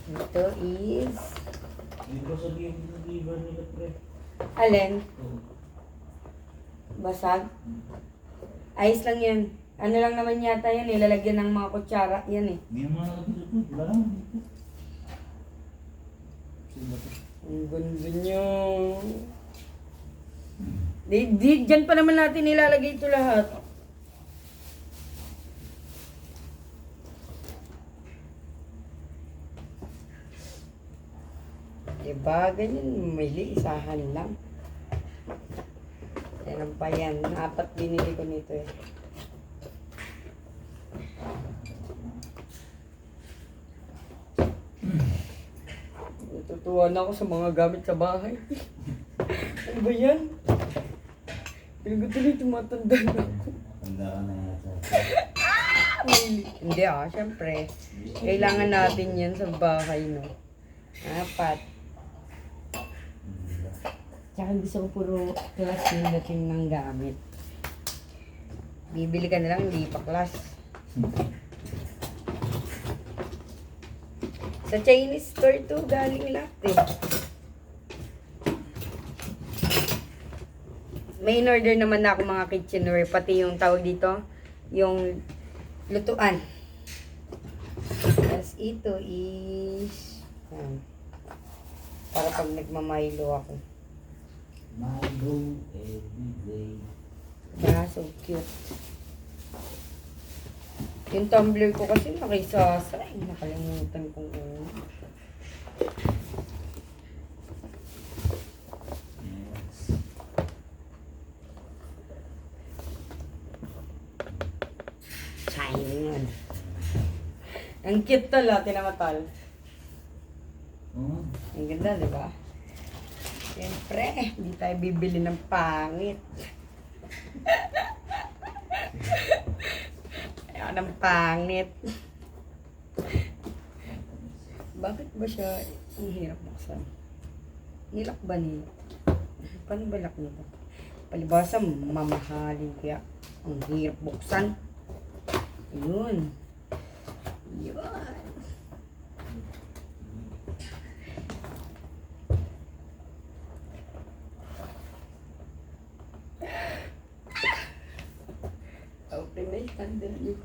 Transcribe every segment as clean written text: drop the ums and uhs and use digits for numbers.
Ito is... Hindi ko sabihin yung liver nila, pre. Alin? Oo. Basag? Ayos lang yan. Ano lang naman yata yan, ilalagyan ng mga kutsara. Yan eh. Hindi naman nakapilipod. Wala naman dito. Sino ba ito? Ang ganda niyo. Dyan pa naman natin ilalagay ito lahat. Diba? Ganyan. May isahan lang. Yan pa yan. 4 binili ko nito eh. Natutuwa na ako sa mga gamit sa bahay. Ano ba yan? Pinagatuloy tumatanda na ako. Tanda ka na yata. Hindi syempre. Kailangan natin yan sa bahay, no? 4. Tsaka gusto ko puro class yung dating ng gamit. Bibili ka na lang, hindi pa class. Sa Chinese store to, galing lahat eh. May in-order naman na ako mga kitchenware, pati yung tawag dito, yung lutuan. Tapos ito is, para pag nagmamaylo ako. Milo everyday. Yeah, so cute. Yung tumbler ko kasi nakisasay. Nakalimutan kong ano. Yes. Shiny yan. Ang cute tala, tinamatal. Oo. Ang ganda, di ba? Siyempre, hindi tayo bibili ng pangit. Ayaw ng pangit. Bakit ba siya ang hirap buksan? Nilak ba niya? Paano ba lock nito? Palibasa, mamahalin kaya ang hirap buksan. Yun. Yun. Open na yung candle niyo.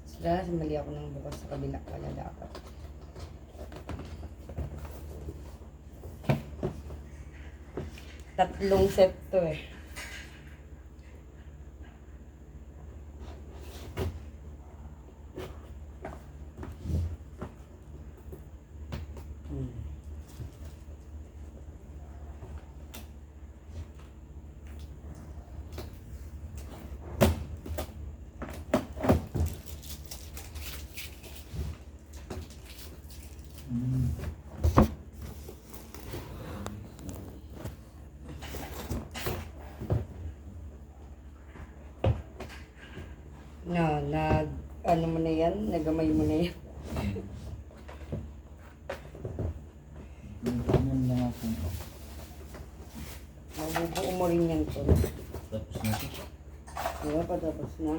Sila, mali ako ng bukas sa kabila pala dapat. Tatlong set to eh. Ano mo na yan? Nagamay mo na yan. Ganyan lang ako. Mabubuo mo rin yan to. Tapos na ito. Diba? Patapos na.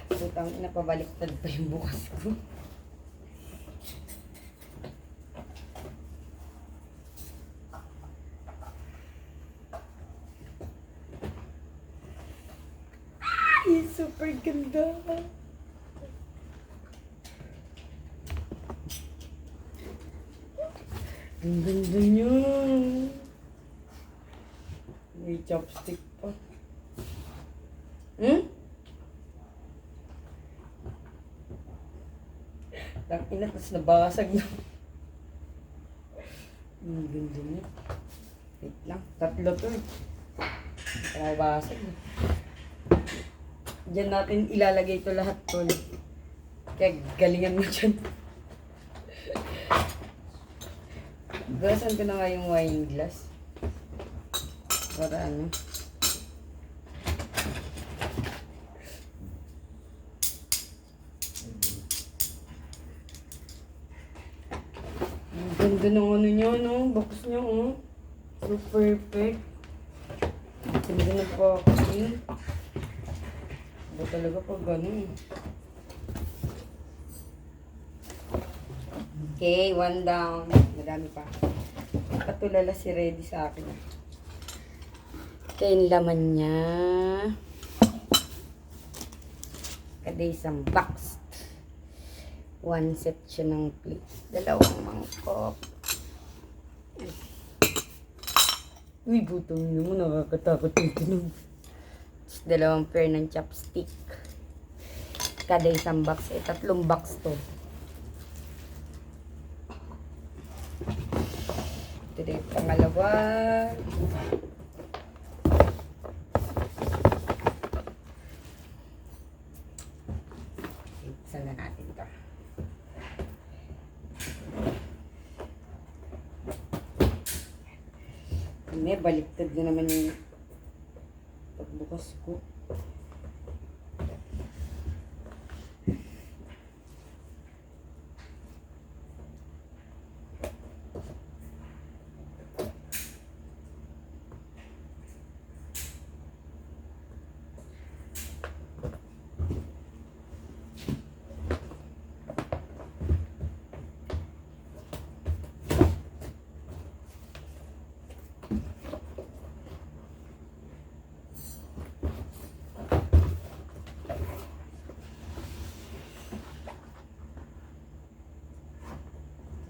Putang ina, pabaliktad pa yung bukas ko. Ay, super ganda. Ang ganda niyo. May chopstick pa. Ina, tapos nabasag na. Ang ganda niya. Wait lang, 3 to eh. Nabasag na. Diyan natin ilalagay ito lahat to. Kaya galingan mo dyan. Gasan ko na nga yung wine glass. Para ano. Ang ganda ng ano nyo, no? Box nyo, oh. So perfect. Ganda na packaging. Iba talaga pag gano'n. Okay, one down. Madami pa. Patulala si Ready sa akin. Okay, yung laman niya. Kada isang box. One set siya ng plate. Dalawang mangkok. Uy, butong niyo mo. Nakakatakot yung tunog. Dalawang pair ng chopstick. Kada isang box. Tatlong box to. Ito din yung pangalawa. Iksan na natin ito. May baliktad na naman yung pagbukas ko.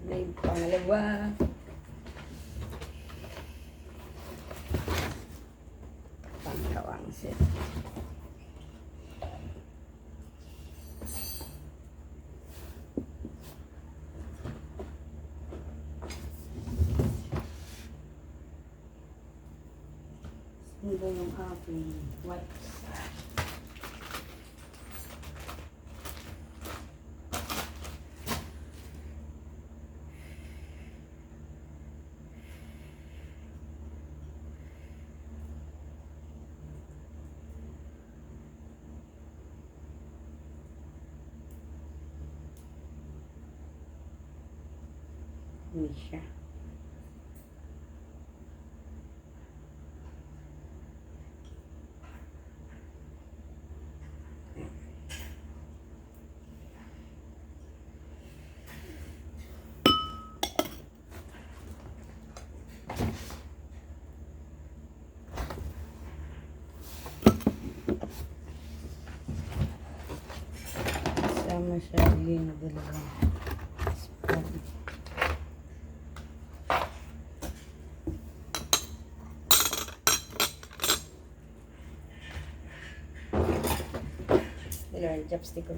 Na yung pangalawa. Pangalawang set. Sino ba yung aking wipes? Ini siya. Sama siya din dalawang spoon. Dalawang chopstick ko.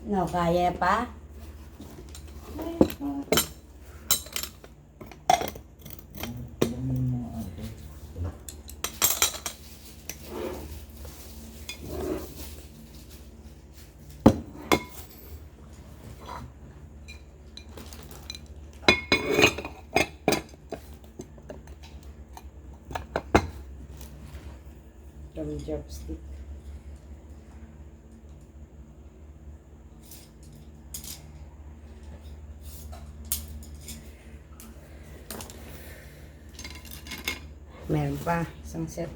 No, kaya pa? Alam mo yung mga ano. Dalawang chopstick. Meron pa, isang set.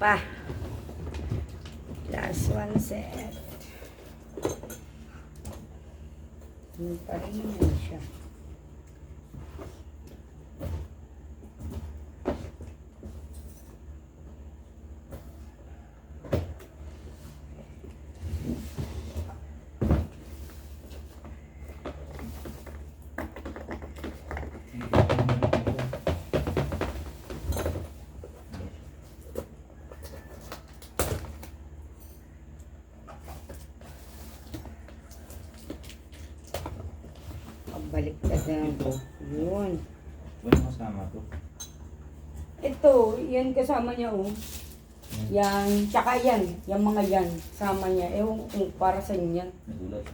Pa. Last one set. Ano pa rin yun siya. Baliktad na. Ito. Yun. Walang kasama to. Ito, yan kasama niya oh. Yan, tsaka yan. Yung mga yan, sama niya. Ewan ko kung para sa inyo yan. Nagulat.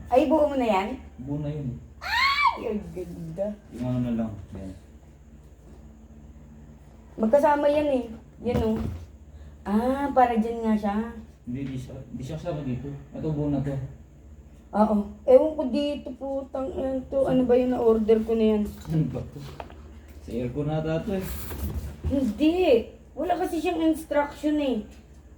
Ay, buo mo na yan? Buo na yun. Ay, ang ganda. Yung ano na lang. Yan. Magkasama yan eh. Yan oh. Ah, para dyan nga siya. Hindi siya kasama dito. Ito buo na to. Oo. Ewan ko dito putang yan to. Ano ba yung na-order ko na yan? Ano ba to? Sa aircon nata to eh. Hindi. Wala kasi siyang instruction eh.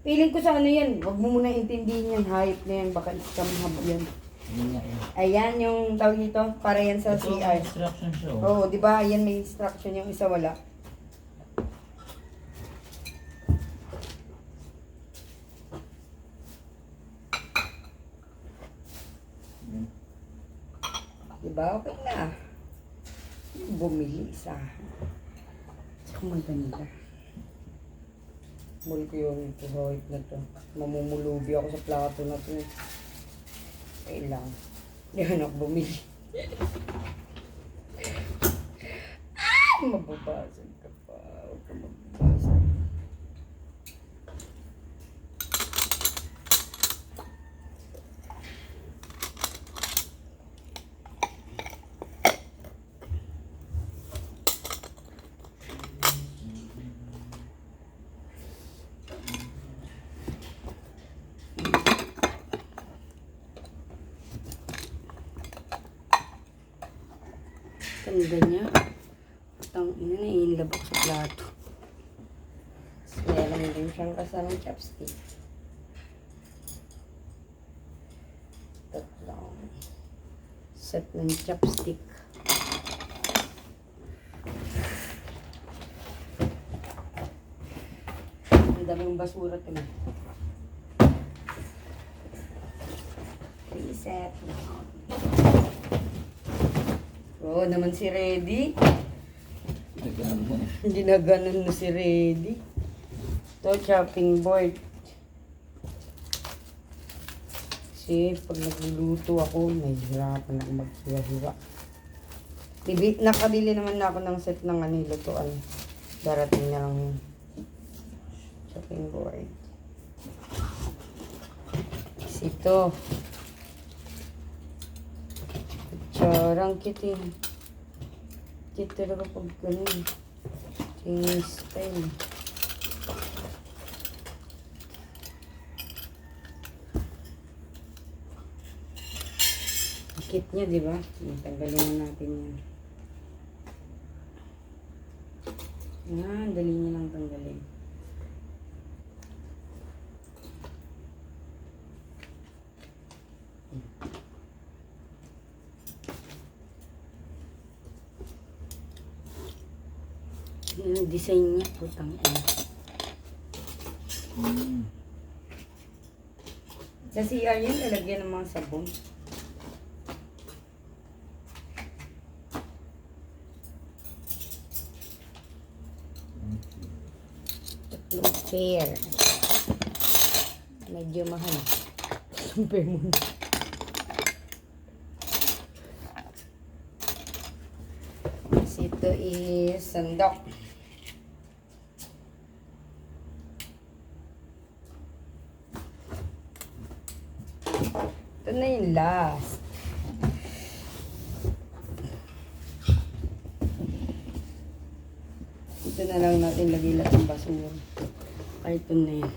Feeling ko sa ano yan. Huwag mo muna intindihin yan. Hype na yan. Baka scam hub yan. Hindi nga eh. Ayan yung tawag nito. Para yan sa Ito CR. may instruction siya oh. Oo, di ba? Ayan may instruction. Yung isa wala. Yan. Diba? Okay na. Bumili isa. Tsaka maganda. Mul ko yung ito na to. Mamumulubi ako sa plato na to. Kailang. Hindi ako bumili. Mababasag ka pa. Huwag ka mababasag. Ganda niya. Putang ina na inilabak sa plato. Meron din siyang kasamang chopstick. Tatlong set ng chopstick. Ang daming basura ito na. Reset. Oo naman si Reddy. Nagkaroon mo eh. Hindi na ganun na si Reddy. Ito, chopping board. Kasi pag nagluluto ako, may hirapan ako maghiwa-hiwa. Nakabili naman na ako ng set ng lutuan. Darating na lang yung chopping board. Kasi ito. Charang kit eh. Kit talaga pag ganun. Chinese style. Kit niya, di ba? Tanggalin na natin yan. Yan, dali niya lang tanggalin. Yung design niya, putang ina. Sa CR yan, lalagyan ng mga sabon. Tatlong pair. Medyo mahal. Tatlong pair muna. Kasi ito is sandok. Ito na yung last. Ito na lang natin lagay lahat ng basura. Carton na yan.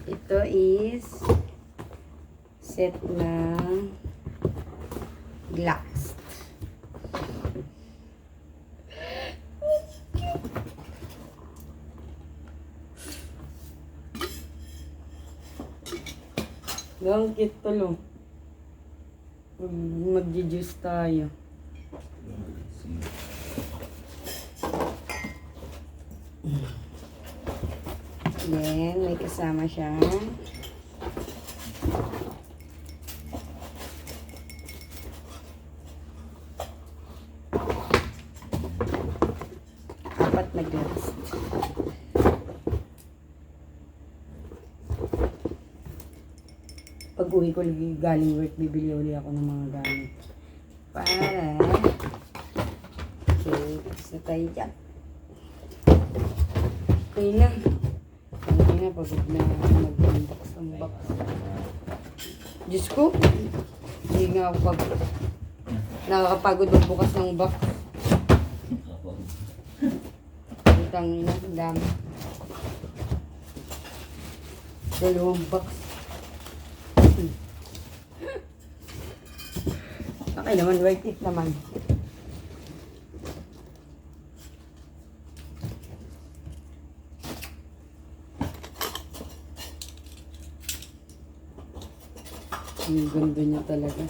Ito is set ng glass. Ang cute talo. Mag-juice tayo. Then, may kasama siya. Apat na glass. Pag uwi ko galing work, bibili ulit ako ng mga gamit. Para okay, tapos na tayo dyan. Okay na. Okay na, pagod na mag-unbox ng box. Diyos ko, hindi nga ako nakakapagod magbukas ng box. Putang ina, ang dami. 2 box. Okay naman, worth it naman. Ang ganda niya talaga.